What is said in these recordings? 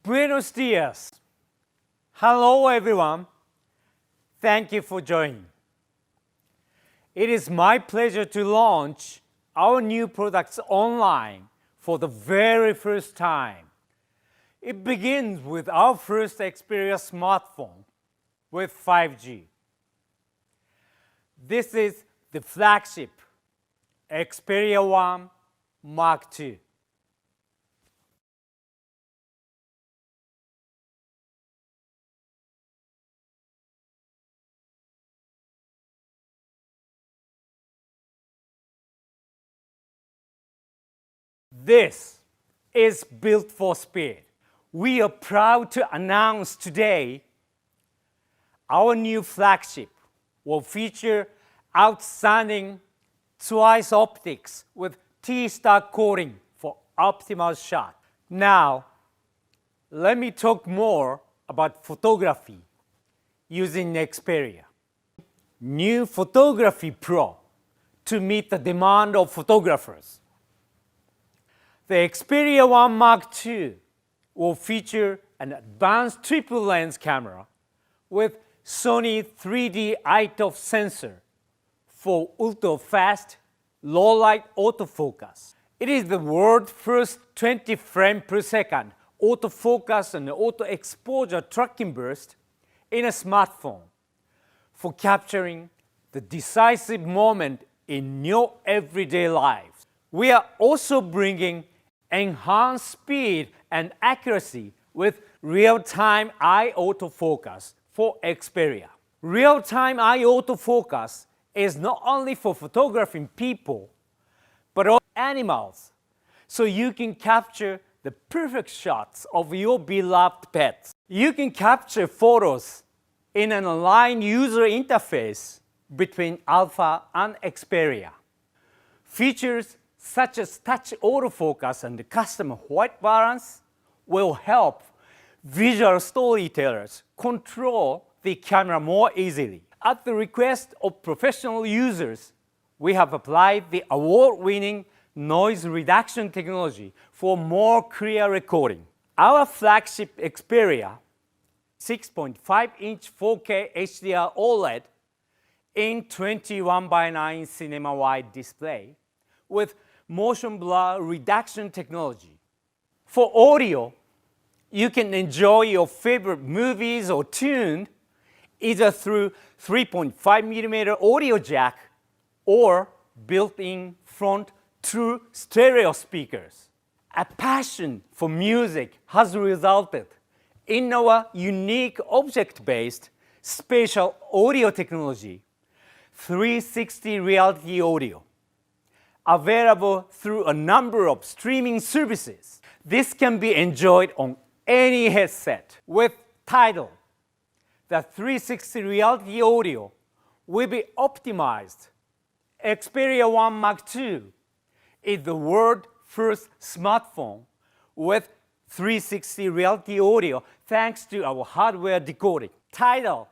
Buenos dias. Hello everyone. Thank you for joining. It is my pleasure to launch our new products online for the very first time. It begins with our first Xperia smartphone with 5G. This is the flagship Xperia 1 Mark II. This is built for speed. We are proud to announce today our new flagship will feature outstanding twice optics with T-star coating for optimal shot. Now, let me talk more about photography using Xperia. New Photography Pro to meet the demand of photographers. The Xperia 1 Mark II will feature an advanced triple lens camera with Sony 3D Autofocus sensor for ultra-fast, low-light autofocus. It is the world's first 20 frames per second autofocus and auto exposure tracking burst in a smartphone for capturing the decisive moment in your everyday life. We are also bringing enhanced speed and accuracy with real-time eye autofocus for Xperia. Real-time eye autofocus is not only for photographing people, but also animals, so you can capture the perfect shots of your beloved pets. You can capture photos in an online user interface between Alpha and Xperia. Features such as touch autofocus and custom white balance will help visual storytellers control the camera more easily. At the request of professional users, we have applied the award-winning noise reduction technology for more clear recording. Our flagship Xperia 6.5-inch 4K HDR OLED in 21:9 cinema-wide display with motion blur reduction technology. For audio, you can enjoy your favorite movies or tune either through 3.5mm audio jack or built-in front true stereo speakers. A passion for music has resulted in our unique object-based spatial audio technology, 360 Reality Audio, available through a number of streaming services. This can be enjoyed on any headset. With Tidal, the 360 Reality Audio will be optimized. Xperia 1 Mark II is the world's first smartphone with 360 Reality Audio thanks to our hardware decoding. Tidal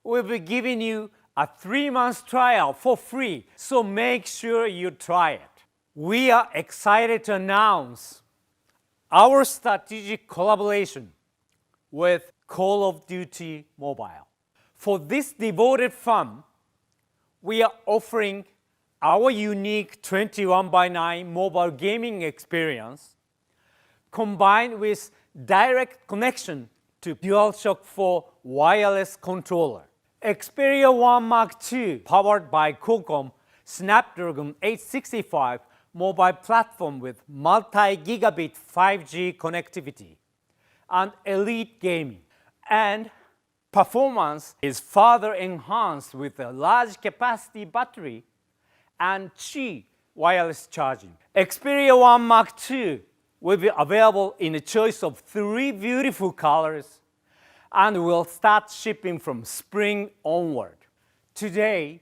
will be giving you a 3-month trial for free, so make sure you try it. We are excited to announce our strategic collaboration with Call of Duty Mobile. For this devoted fan, we are offering our unique 21:9 mobile gaming experience combined with direct connection to DualShock 4 wireless controller. Xperia 1 Mark II, powered by Qualcomm Snapdragon 865 mobile platform with multi-gigabit 5G connectivity and elite gaming. And performance is further enhanced with a large capacity battery and Qi wireless charging. Xperia 1 Mark II will be available in a choice of 3 beautiful colors and will start shipping from spring onward. Today,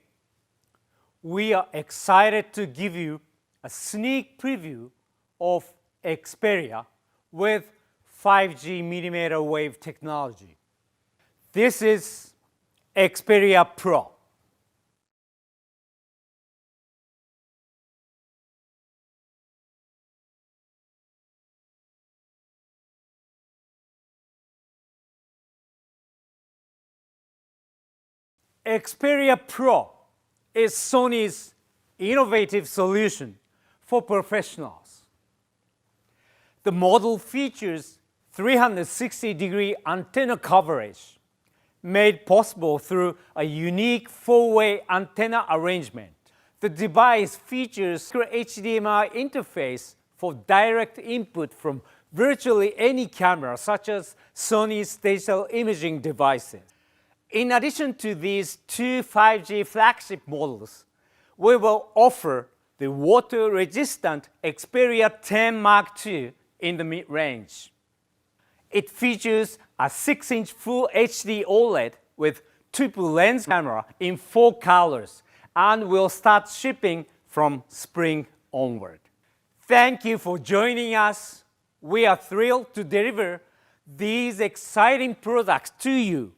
we are excited to give you a sneak preview of Xperia with 5G millimeter wave technology. This is Xperia Pro. Xperia Pro is Sony's innovative solution for professionals. The model features 360-degree antenna coverage, made possible through a unique four-way antenna arrangement. The device features an HDMI interface for direct input from virtually any camera, such as Sony's digital imaging devices. In addition to these two 5G flagship models, we will offer the water-resistant Xperia 10 Mark II in the mid-range. It features a 6-inch Full HD OLED with triple lens camera in 4 colors and will start shipping from spring onward. Thank you for joining us. We are thrilled to deliver these exciting products to you.